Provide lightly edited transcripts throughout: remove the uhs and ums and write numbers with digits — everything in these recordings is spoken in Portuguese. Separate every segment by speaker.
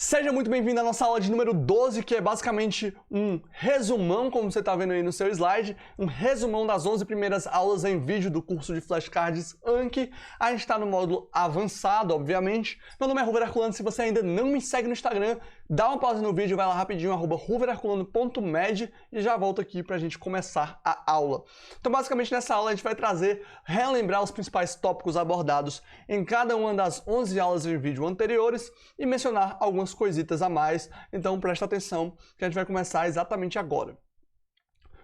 Speaker 1: Seja muito bem-vindo à nossa aula de número 12, que é basicamente um resumão, como você está vendo aí no seu slide, um resumão das 11 primeiras aulas em vídeo do curso de Flashcards Anki. A gente está no módulo avançado, obviamente. Meu nome é Ruver Herculano, se você ainda não me segue no Instagram, dá uma pausa no vídeo, vai lá rapidinho, @ruverherculano.med e já volta aqui para a gente começar a aula. Então, basicamente, nessa aula a gente vai relembrar os principais tópicos abordados em cada uma das 11 aulas em vídeo anteriores e mencionar algumas coisitas a mais, então presta atenção que a gente vai começar exatamente agora.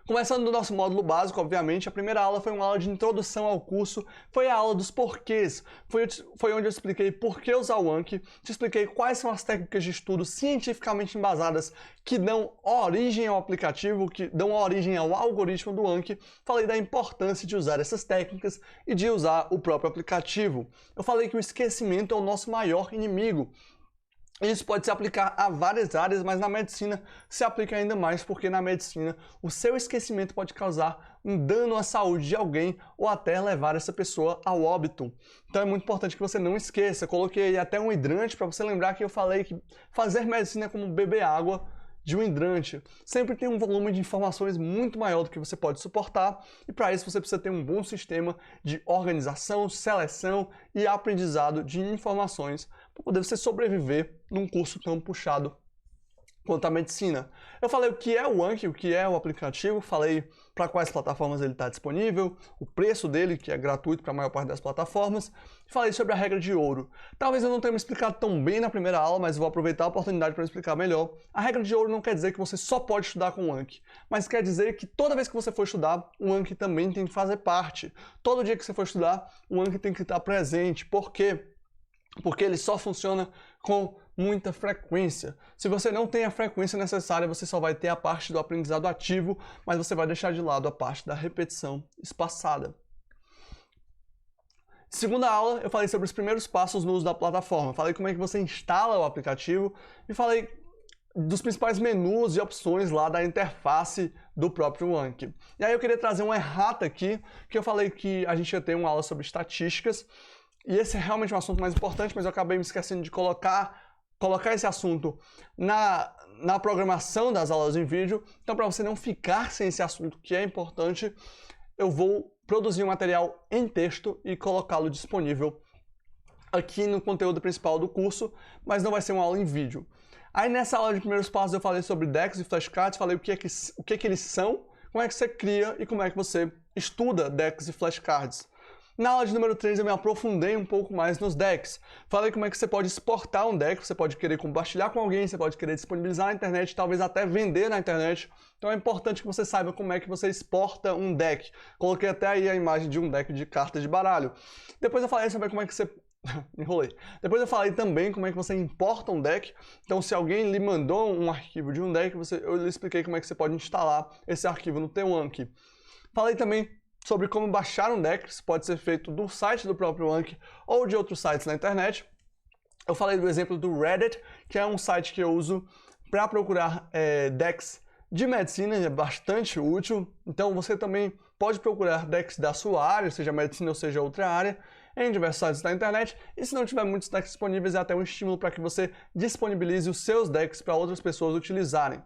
Speaker 1: Começando do nosso módulo básico, obviamente, a primeira aula foi uma aula de introdução ao curso, foi a aula dos porquês, foi onde eu expliquei por que usar o Anki, te expliquei quais são as técnicas de estudo cientificamente embasadas que dão origem ao aplicativo, que dão origem ao algoritmo do Anki, falei da importância de usar essas técnicas e de usar o próprio aplicativo. Eu falei que o esquecimento é o nosso maior inimigo. Isso pode se aplicar a várias áreas, mas na medicina se aplica ainda mais, porque na medicina o seu esquecimento pode causar um dano à saúde de alguém ou até levar essa pessoa ao óbito. Então é muito importante que você não esqueça. Eu coloquei aí até um hidrante para você lembrar que eu falei que fazer medicina é como beber água de um hidrante. Sempre tem um volume de informações muito maior do que você pode suportar e para isso você precisa ter um bom sistema de organização, seleção e aprendizado de informações para poder você sobreviver num curso tão puxado quanto a medicina. Eu falei o que é o Anki, o que é o aplicativo, falei para quais plataformas ele está disponível, o preço dele, que é gratuito para a maior parte das plataformas, e falei sobre a regra de ouro. Talvez eu não tenha me explicado tão bem na primeira aula, mas vou aproveitar a oportunidade para explicar melhor. A regra de ouro não quer dizer que você só pode estudar com o Anki, mas quer dizer que toda vez que você for estudar, o Anki também tem que fazer parte. Todo dia que você for estudar, o Anki tem que estar presente. Por quê? Porque ele só funciona com muita frequência. Se você não tem a frequência necessária, você só vai ter a parte do aprendizado ativo, mas você vai deixar de lado a parte da repetição espaçada. Segunda aula, eu falei sobre os primeiros passos no uso da plataforma. Falei como é que você instala o aplicativo e falei dos principais menus e opções lá da interface do próprio Anki. E aí eu queria trazer uma errata aqui, que eu falei que a gente ia ter uma aula sobre estatísticas, e esse é realmente um assunto mais importante, mas eu acabei me esquecendo de colocar esse assunto na programação das aulas em vídeo. Então, para você não ficar sem esse assunto que é importante, eu vou produzir um material em texto e colocá-lo disponível aqui no conteúdo principal do curso, mas não vai ser uma aula em vídeo. Aí nessa aula de primeiros passos eu falei sobre decks e flashcards, falei o que eles são, como é que você cria e como é que você estuda decks e flashcards. Na aula de número 3 eu me aprofundei um pouco mais nos decks. Falei como é que você pode exportar um deck, você pode querer compartilhar com alguém, você pode querer disponibilizar na internet, talvez até vender na internet. Então é importante que você saiba como é que você exporta um deck. Coloquei até aí a imagem de um deck de cartas de baralho. Depois eu falei sobre como é que você... Enrolei. Depois eu falei também como é que você importa um deck. Então se alguém lhe mandou um arquivo de um deck, eu lhe expliquei como é que você pode instalar esse arquivo no teu Anki. Falei também sobre como baixar um deck, isso pode ser feito do site do próprio Anki ou de outros sites na internet. Eu falei do exemplo do Reddit, que é um site que eu uso para procurar decks de medicina, é bastante útil. Então você também pode procurar decks da sua área, seja medicina ou seja outra área, em diversos sites da internet. E se não tiver muitos decks disponíveis, é até um estímulo para que você disponibilize os seus decks para outras pessoas utilizarem.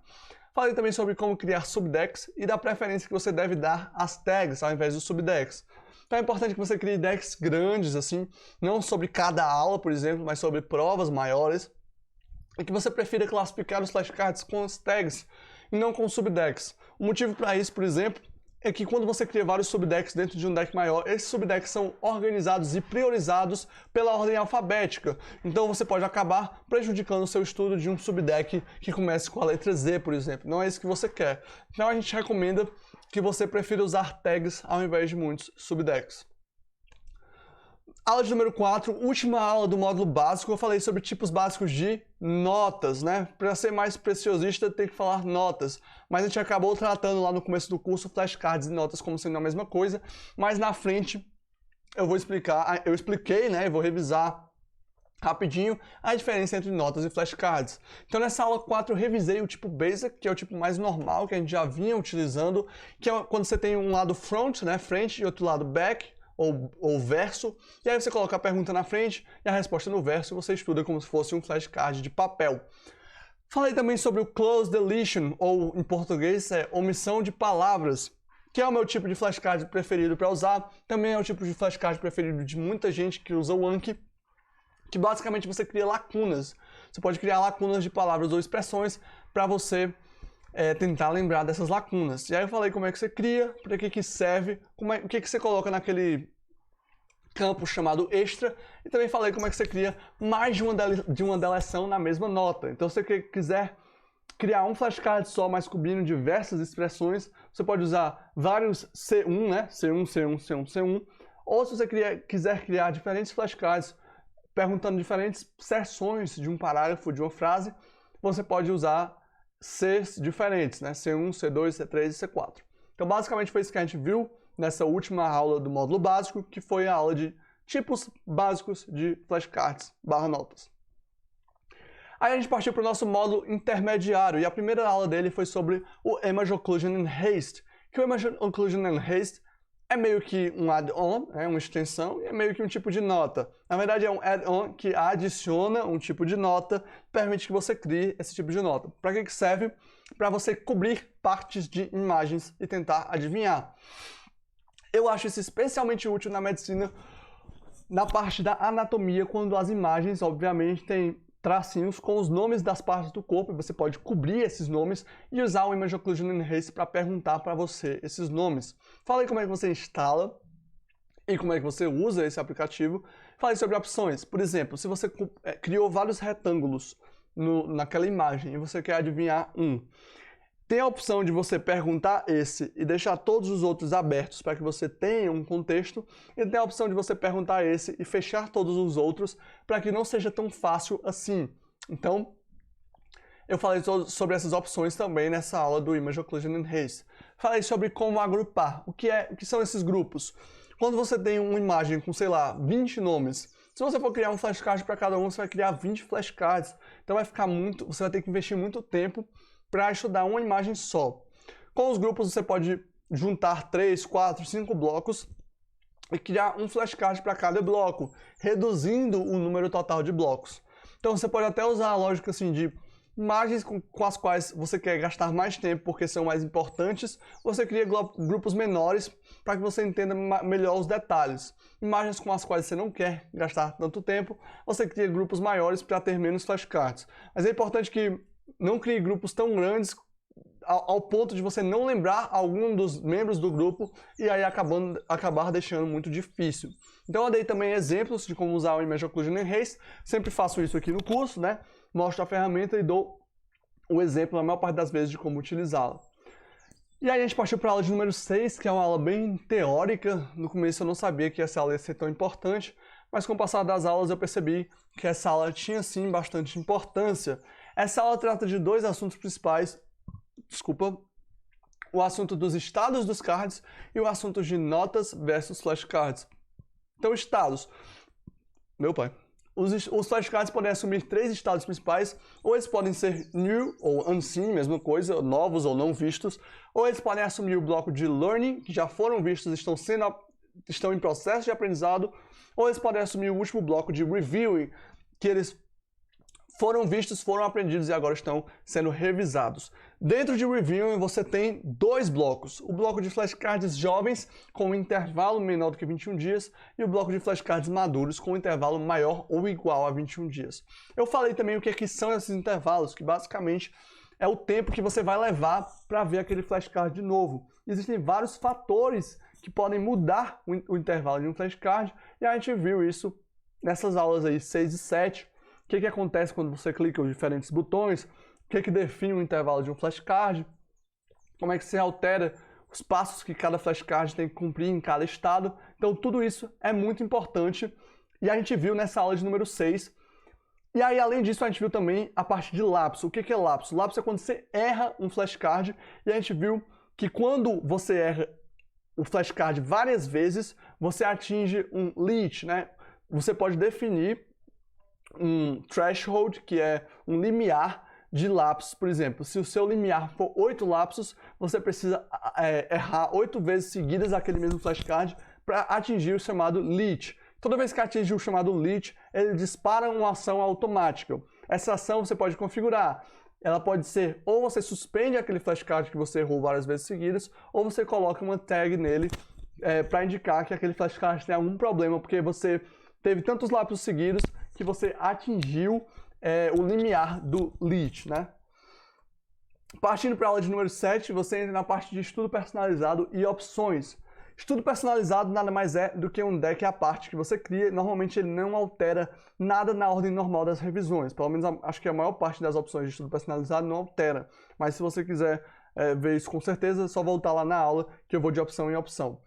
Speaker 1: Falei também sobre como criar subdecks e da preferência que você deve dar às tags ao invés dos subdecks. Então é importante que você crie decks grandes, assim, não sobre cada aula, por exemplo, mas sobre provas maiores, e que você prefira classificar os flashcards com as tags e não com subdecks. O motivo para isso, por exemplo, é que quando você cria vários subdecks dentro de um deck maior, esses subdecks são organizados e priorizados pela ordem alfabética. Então você pode acabar prejudicando o seu estudo de um subdeck que comece com a letra Z, por exemplo. Não é isso que você quer. Então a gente recomenda que você prefira usar tags ao invés de muitos subdecks. Aula de número 4, última aula do módulo básico, eu falei sobre tipos básicos de notas, né? Para ser mais preciosista, tem que falar notas. Mas a gente acabou tratando lá no começo do curso flashcards e notas como sendo a mesma coisa. Mas na frente eu expliquei, né? Eu vou revisar rapidinho a diferença entre notas e flashcards. Então nessa aula 4 eu revisei o tipo Basic, que é o tipo mais normal, que a gente já vinha utilizando, que é quando você tem um lado front, né? Frente, e outro lado back, ou verso, e aí você coloca a pergunta na frente e a resposta no verso, e você estuda como se fosse um flashcard de papel. Falei também sobre o close deletion, ou em português é omissão de palavras, que é o meu tipo de flashcard preferido para usar, também é o tipo de flashcard preferido de muita gente que usa o Anki, que basicamente você cria lacunas. Você pode criar lacunas de palavras ou expressões para você tentar lembrar dessas lacunas. E aí eu falei como é que você cria, para que serve, o que você coloca naquele campo chamado extra, e também falei como é que você cria mais de uma deleção na mesma nota. Então, se você quiser criar um flashcard só, mas cobrindo diversas expressões, você pode usar vários C1, né? C1, C1, C1, C1, ou se você quiser criar diferentes flashcards perguntando diferentes seções de um parágrafo, de uma frase, você pode usar Cs diferentes, né? C1, C2, C3 e C4. Então, basicamente, foi isso que a gente viu nessa última aula do módulo básico, que foi a aula de tipos básicos de flashcards /notas. Aí a gente partiu para o nosso módulo intermediário, e a primeira aula dele foi sobre o Image Occlusion and Haste, que o Image Occlusion and Haste é meio que um add-on, é uma extensão, e é meio que um tipo de nota. Na verdade, é um add-on que adiciona um tipo de nota, permite que você crie esse tipo de nota. Para que serve? Para você cobrir partes de imagens e tentar adivinhar. Eu acho isso especialmente útil na medicina, na parte da anatomia, quando as imagens, obviamente, têm tracinhos com os nomes das partes do corpo, e você pode cobrir esses nomes e usar o Image Occlusion and Haste para perguntar para você esses nomes. Falei como é que você instala e como é que você usa esse aplicativo. Falei sobre opções. Por exemplo, se você criou vários retângulos naquela imagem e você quer adivinhar um, tem a opção de você perguntar esse e deixar todos os outros abertos para que você tenha um contexto, e tem a opção de você perguntar esse e fechar todos os outros para que não seja tão fácil assim. Então, eu falei sobre essas opções também nessa aula do Image Occlusion and Haste. Falei sobre como agrupar, o que são esses grupos. Quando você tem uma imagem com, sei lá, 20 nomes, se você for criar um flashcard para cada um, você vai criar 20 flashcards. Então você vai ter que investir muito tempo para estudar uma imagem só. Com os grupos você pode juntar 3, 4, 5 blocos e criar um flashcard para cada bloco, reduzindo o número total de blocos. Então você pode até usar a lógica assim de imagens com as quais você quer gastar mais tempo porque são mais importantes, você cria grupos menores para que você entenda melhor os detalhes. Imagens com as quais você não quer gastar tanto tempo, você cria grupos maiores para ter menos flashcards. Mas é importante que não crie grupos tão grandes ao ponto de você não lembrar algum dos membros do grupo e aí acabar deixando muito difícil. Então eu dei também exemplos de como usar o Image Occlusion and Haste. Sempre faço isso aqui no curso, né? Mostro a ferramenta e dou o exemplo na maior parte das vezes de como utilizá-la. E aí a gente partiu para a aula de número 6, que é uma aula bem teórica. No começo eu não sabia que essa aula ia ser tão importante, mas com o passar das aulas eu percebi que essa aula tinha sim bastante importância. Essa aula trata de dois assuntos principais, o assunto dos estados dos cards e o assunto de notas versus flashcards. Então, estados. Os flashcards podem assumir 3 estados principais, ou eles podem ser new ou unseen, mesma coisa, novos ou não vistos, ou eles podem assumir o bloco de learning, que já foram vistos, estão em processo de aprendizado, ou eles podem assumir o último bloco de reviewing, que eles foram vistos, foram aprendidos e agora estão sendo revisados. Dentro de Reviewing você tem 2 blocos. O bloco de flashcards jovens com um intervalo menor do que 21 dias e o bloco de flashcards maduros com um intervalo maior ou igual a 21 dias. Eu falei também o que são esses intervalos, que basicamente é o tempo que você vai levar para ver aquele flashcard de novo. Existem vários fatores que podem mudar o intervalo de um flashcard e a gente viu isso nessas aulas aí 6 e 7. O que acontece quando você clica os diferentes botões, o que define o intervalo de um flashcard, como é que você altera os passos que cada flashcard tem que cumprir em cada estado. Então tudo isso é muito importante e a gente viu nessa aula de número 6. E aí, além disso, a gente viu também a parte de lapso. O que é lapso? Lapso é quando você erra um flashcard e a gente viu que quando você erra o flashcard várias vezes, você atinge um limite, né? Você pode definir um threshold, que é um limiar de lapsos. Por exemplo, se o seu limiar for 8 lapsos, você precisa errar 8 vezes seguidas aquele mesmo flashcard para atingir o chamado lit. Toda vez que atingir o chamado lit, ele dispara uma ação automática. Essa ação você pode configurar. Ela pode ser, ou você suspende aquele flashcard que você errou várias vezes seguidas, ou você coloca uma tag nele para indicar que aquele flashcard tem algum problema, porque você teve tantos lapsos seguidos que você atingiu o limiar do lit, né? Partindo para a aula de número 7, você entra na parte de estudo personalizado e opções. Estudo personalizado nada mais é do que um deck à parte que você cria. Normalmente ele não altera nada na ordem normal das revisões. Pelo menos acho que a maior parte das opções de estudo personalizado não altera. Mas se você quiser ver isso com certeza, é só voltar lá na aula que eu vou de opção em opção.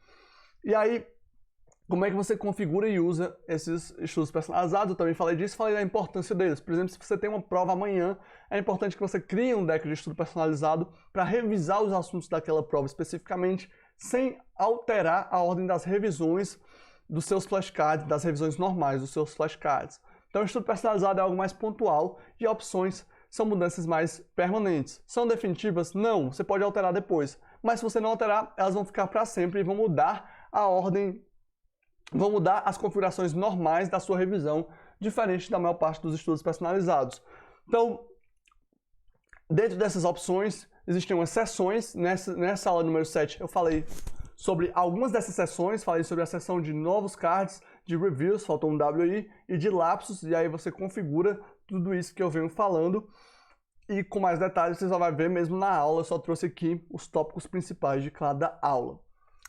Speaker 1: E aí, como é que você configura e usa esses estudos personalizados? Eu também falei disso, falei da importância deles. Por exemplo, se você tem uma prova amanhã, é importante que você crie um deck de estudo personalizado para revisar os assuntos daquela prova especificamente, sem alterar a ordem das revisões dos seus flashcards, das revisões normais dos seus flashcards. Então, o estudo personalizado é algo mais pontual e opções são mudanças mais permanentes. São definitivas? Não, você pode alterar depois. Mas se você não alterar, elas vão ficar para sempre e vão mudar a ordem, vão mudar as configurações normais da sua revisão, diferente da maior parte dos estudos personalizados. Então, dentro dessas opções, existem umas seções. Nessa aula número 7 eu falei sobre algumas dessas seções, falei sobre a seção de novos cards, de reviews, faltou um W aí, e de lapsos, e aí você configura tudo isso que eu venho falando. E com mais detalhes você só vai ver mesmo na aula, eu só trouxe aqui os tópicos principais de cada aula.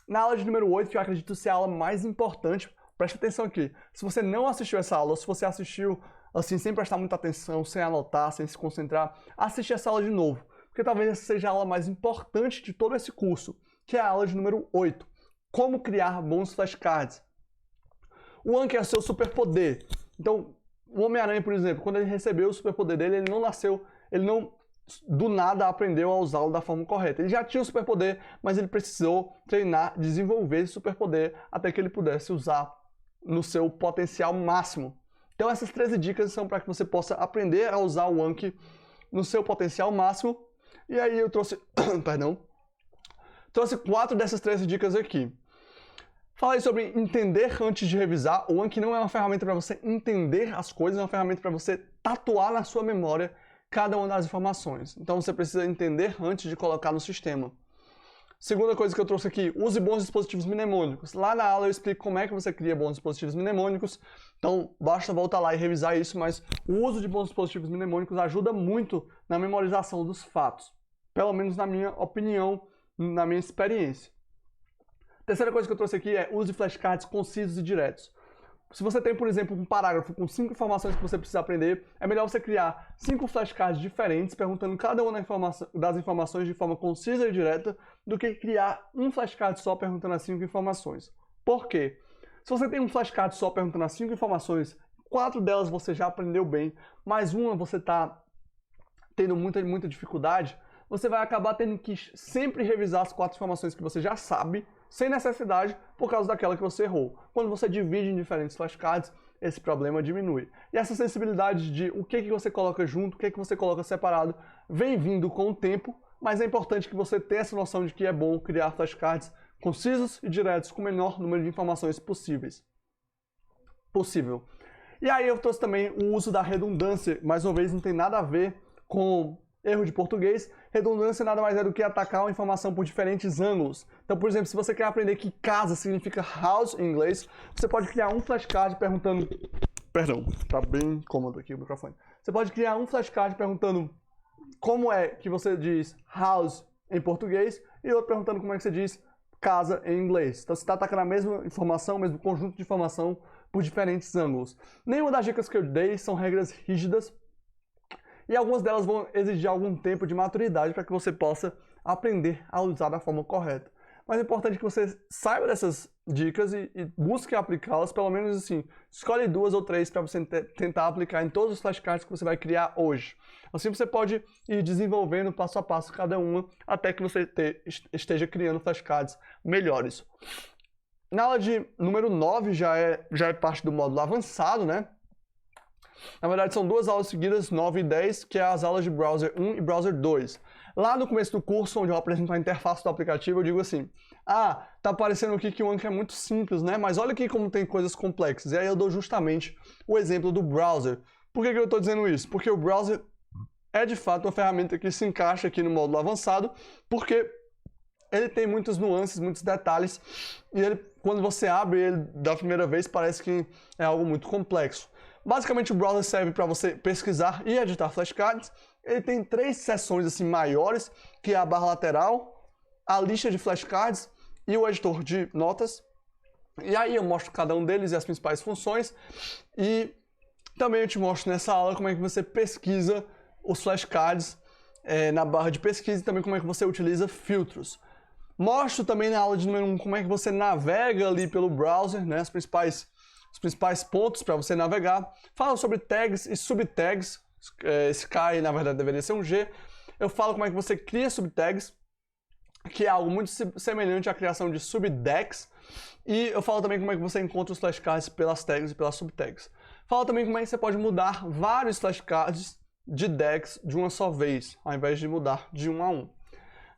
Speaker 1: Na aula de número 8, que eu acredito ser a aula mais importante, preste atenção aqui. Se você não assistiu essa aula, ou se você assistiu assim, sem prestar muita atenção, sem anotar, sem se concentrar, assiste essa aula de novo. Porque talvez essa seja a aula mais importante de todo esse curso, que é a aula de número 8. Como criar bons flashcards. O Anki é o seu superpoder. Então, o Homem-Aranha, por exemplo, quando ele recebeu o superpoder dele, ele não do nada aprendeu a usá-lo da forma correta. Ele já tinha o superpoder, mas ele precisou treinar, desenvolver esse superpoder até que ele pudesse usar no seu potencial máximo. Então essas 13 dicas são para que você possa aprender a usar o Anki no seu potencial máximo. E aí eu trouxe, trouxe 4 dessas 13 dicas aqui. Falei sobre entender antes de revisar. O Anki não é uma ferramenta para você entender as coisas, é uma ferramenta para você tatuar na sua memória cada uma das informações. Então você precisa entender antes de colocar no sistema. Segunda coisa que eu trouxe aqui, use bons dispositivos mnemônicos. Lá na aula eu explico como é que você cria bons dispositivos mnemônicos, então basta voltar lá e revisar isso, mas o uso de bons dispositivos mnemônicos ajuda muito na memorização dos fatos, pelo menos na minha opinião, na minha experiência. Terceira coisa que eu trouxe aqui é use flashcards concisos e diretos. Se você tem, por exemplo, um parágrafo com 5 informações que você precisa aprender, é melhor você criar 5 flashcards diferentes, perguntando cada uma das informações de forma concisa e direta, do que criar um flashcard só perguntando as 5 informações. Por quê? Se você tem um flashcard só perguntando as 5 informações, 4 delas você já aprendeu bem, mais uma você está tendo muita dificuldade, você vai acabar tendo que sempre revisar as 4 informações que você já sabe, sem necessidade, por causa daquela que você errou. Quando você divide em diferentes flashcards, esse problema diminui. E essa sensibilidade de o que você coloca junto, o que você coloca separado, vem vindo com o tempo, mas é importante que você tenha essa noção de que é bom criar flashcards concisos e diretos com o menor número de informações possível. E aí eu trouxe também o uso da redundância, mais uma vez não tem nada a ver com erro de português. Redundância nada mais é do que atacar uma informação por diferentes ângulos. Então, por exemplo, se você quer aprender que casa significa house em inglês, você pode criar um flashcard perguntando... Perdão, tá bem cômodo aqui o microfone. Você pode criar um flashcard perguntando como é que você diz house em português e outro perguntando como é que você diz casa em inglês. Então, você está atacando a mesma informação, o mesmo conjunto de informação por diferentes ângulos. Nenhuma das dicas que eu dei são regras rígidas, e algumas delas vão exigir algum tempo de maturidade para que você possa aprender a usar da forma correta. Mas é importante que você saiba dessas dicas e busque aplicá-las, pelo menos assim, escolhe 2 ou 3 para você tentar aplicar em todos os flashcards que você vai criar hoje. Assim você pode ir desenvolvendo passo a passo cada uma, até que você esteja criando flashcards melhores. Na aula de número 9 já é parte do módulo avançado, né? Na verdade, são duas aulas seguidas, 9 e 10, que é as aulas de Browser 1 e Browser 2. Lá no começo do curso, onde eu apresento a interface do aplicativo, eu digo assim, tá parecendo aqui que o Anki é muito simples, né? Mas olha aqui como tem coisas complexas. E aí eu dou justamente o exemplo do Browser. Por que eu estou dizendo isso? Porque o Browser é de fato uma ferramenta que se encaixa aqui no módulo avançado, porque ele tem muitas nuances, muitos detalhes, e ele, quando você abre ele da primeira vez, parece que é algo muito complexo. Basicamente, o browser serve para você pesquisar e editar flashcards. Ele tem 3 seções assim, maiores, que é a barra lateral, a lista de flashcards e o editor de notas. E aí eu mostro cada um deles e as principais funções, e também eu te mostro nessa aula como é que você pesquisa os flashcards na barra de pesquisa e também como é que você utiliza filtros. Mostro também na aula de número 1 como é que você navega ali pelo browser, né, os principais pontos para você navegar. Falo sobre tags e subtags, esse K aí, na verdade deveria ser um G. Eu falo como é que você cria subtags, que é algo muito semelhante à criação de subdecks. E eu falo também como é que você encontra os flashcards pelas tags e pelas subtags. Falo também como é que você pode mudar vários flashcards de decks de uma só vez, ao invés de mudar de um a um.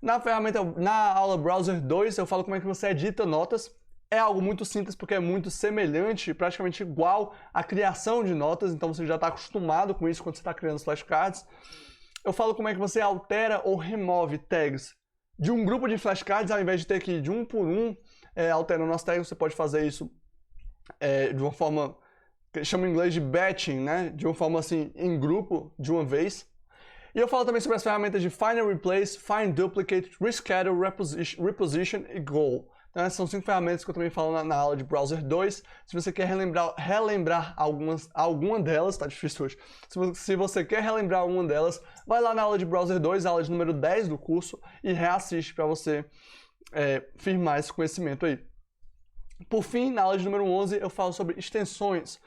Speaker 1: Na aula Browser 2, eu falo como é que você edita notas. É algo muito simples porque é muito semelhante, praticamente igual à criação de notas, então você já está acostumado com isso quando você está criando os flashcards. Eu falo como é que você altera ou remove tags de um grupo de flashcards, ao invés de ter que ir de um por um alterando as tags, você pode fazer isso de uma forma que chama em inglês de batching, né? De uma forma assim, em grupo, de uma vez. E eu falo também sobre as ferramentas de Find and Replace, Find Duplicate, Reschedule, Reposition e Goal. Então essas são 5 ferramentas que eu também falo na aula de Browser 2. Se você quer relembrar alguma delas, tá difícil hoje. Se você quer relembrar alguma delas, vai lá na aula de Browser 2, aula de número 10 do curso, e reassiste para você firmar esse conhecimento aí. Por fim, na aula de número 11, eu falo sobre extensões,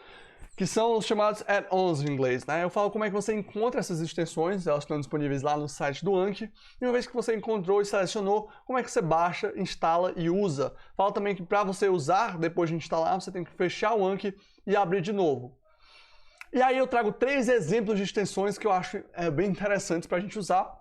Speaker 1: que são os chamados add-ons em inglês, né? Eu falo como é que você encontra essas extensões, elas estão disponíveis lá no site do Anki, e uma vez que você encontrou e selecionou, como é que você baixa, instala e usa. Falo também que para você usar, depois de instalar, você tem que fechar o Anki e abrir de novo. E aí eu trago 3 exemplos de extensões que eu acho bem interessantes para a gente usar.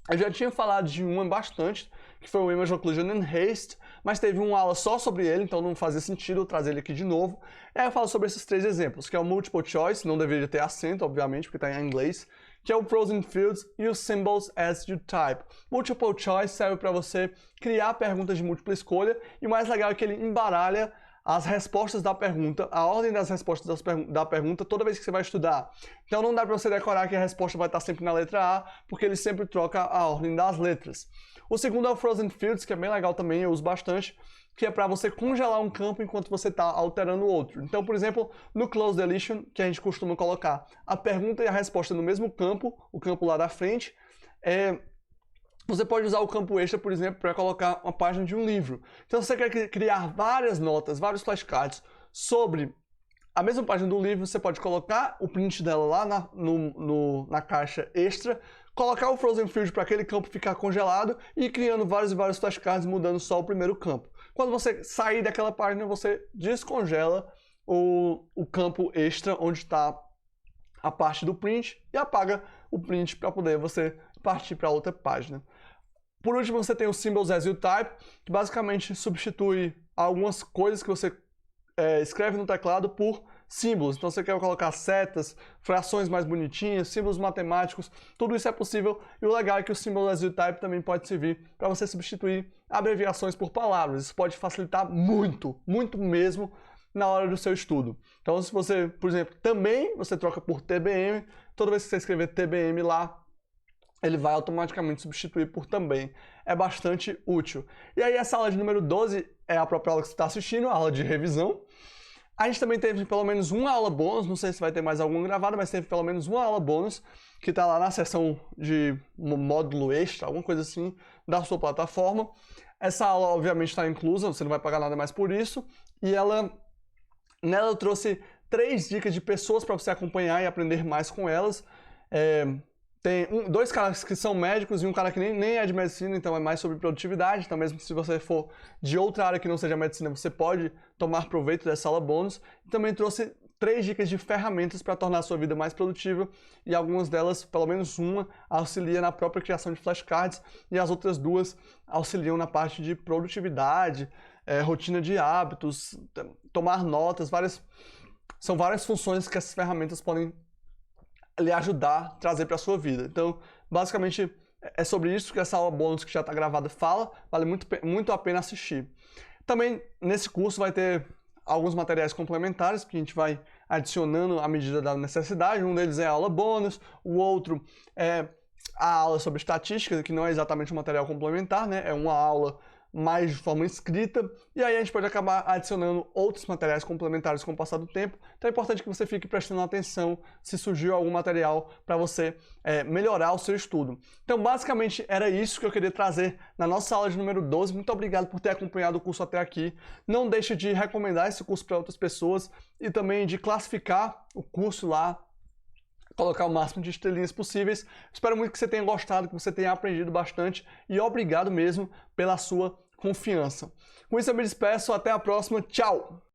Speaker 1: Eu já tinha falado de uma bastante, que foi o Image Occlusion and Haste, mas teve uma aula só sobre ele, então não fazia sentido eu trazer ele aqui de novo. E aí eu falo sobre esses 3 exemplos, que é o Multiple Choice, não deveria ter acento, obviamente, porque está em inglês, que é o Frozen Fields e os Symbols as You Type. Multiple Choice serve para você criar perguntas de múltipla escolha, e o mais legal é que ele embaralha as respostas da pergunta, a ordem das respostas da pergunta toda vez que você vai estudar. Então não dá para você decorar que a resposta vai estar sempre na letra A, porque ele sempre troca a ordem das letras. O segundo é o Frozen Fields, que é bem legal também, eu uso bastante, que é para você congelar um campo enquanto você está alterando o outro. Então, por exemplo, no Close Deletion, que a gente costuma colocar a pergunta e a resposta no mesmo campo, o campo lá da frente, você pode usar o campo extra, por exemplo, para colocar uma página de um livro. Então, se você quer criar várias notas, vários flashcards sobre a mesma página do livro, você pode colocar o print dela lá na caixa extra, colocar o Frozen Field para aquele campo ficar congelado e ir criando vários e vários flashcards, mudando só o primeiro campo. Quando você sair daquela página, você descongela o campo extra onde está a parte do print e apaga o print para poder você partir para outra página. Por último, você tem o Symbols as You Type, que basicamente substitui algumas coisas que você escreve no teclado por símbolos. Então você quer colocar setas, frações mais bonitinhas, símbolos matemáticos, tudo isso é possível. E o legal é que o Symbols as You Type também pode servir para você substituir abreviações por palavras. Isso pode facilitar muito, muito mesmo na hora do seu estudo. Então se você, por exemplo, também você troca por TBM, toda vez que você escrever TBM lá, ele vai automaticamente substituir por também. É bastante útil. E aí essa aula de número 12 é a própria aula que você está assistindo, a aula de revisão. A gente também teve pelo menos uma aula bônus, não sei se vai ter mais alguma gravada, mas teve pelo menos uma aula bônus, que está lá na seção de módulo extra, alguma coisa assim, da sua plataforma. Essa aula obviamente está inclusa, você não vai pagar nada mais por isso, e nela eu trouxe 3 dicas de pessoas para você acompanhar e aprender mais com elas. Tem 2 caras que são médicos e um cara que nem é de medicina, então é mais sobre produtividade. Então mesmo se você for de outra área que não seja medicina, você pode tomar proveito dessa aula bônus. E também trouxe 3 dicas de ferramentas para tornar a sua vida mais produtiva e algumas delas, pelo menos uma, auxilia na própria criação de flashcards e as outras 2 auxiliam na parte de produtividade, rotina de hábitos, tomar notas, são várias funções que essas ferramentas podem lhe ajudar, trazer para a sua vida. Então, basicamente, é sobre isso que essa aula bônus que já está gravada fala, vale muito a pena assistir. Também, nesse curso, vai ter alguns materiais complementares que a gente vai adicionando à medida da necessidade. Um deles é a aula bônus, o outro é a aula sobre estatística, que não é exatamente um material complementar, né? É uma aula mais de forma escrita, e aí a gente pode acabar adicionando outros materiais complementares com o passar do tempo. Então é importante que você fique prestando atenção se surgiu algum material para você melhorar o seu estudo. Então basicamente era isso que eu queria trazer na nossa aula de número 12. Muito obrigado por ter acompanhado o curso até aqui. Não deixe de recomendar esse curso para outras pessoas e também de classificar o curso lá, colocar o máximo de estrelinhas possíveis. Espero muito que você tenha gostado, que você tenha aprendido bastante e obrigado mesmo pela sua confiança. Com isso eu me despeço, até a próxima, tchau!